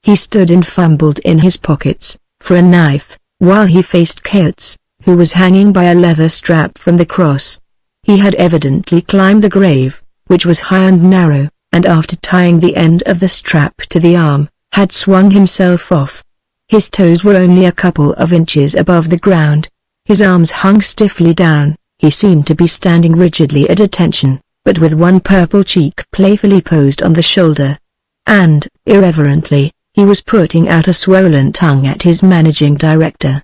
He stood and fumbled in his pockets for a knife, while he faced Coates, who was hanging by a leather strap from the cross. He had evidently climbed the grave, which was high and narrow, and after tying the end of the strap to the arm, had swung himself off. His toes were only a couple of inches above the ground. His arms hung stiffly down. He seemed to be standing rigidly at attention, but with one purple cheek playfully posed on the shoulder. And, irreverently, he was putting out a swollen tongue at his managing director.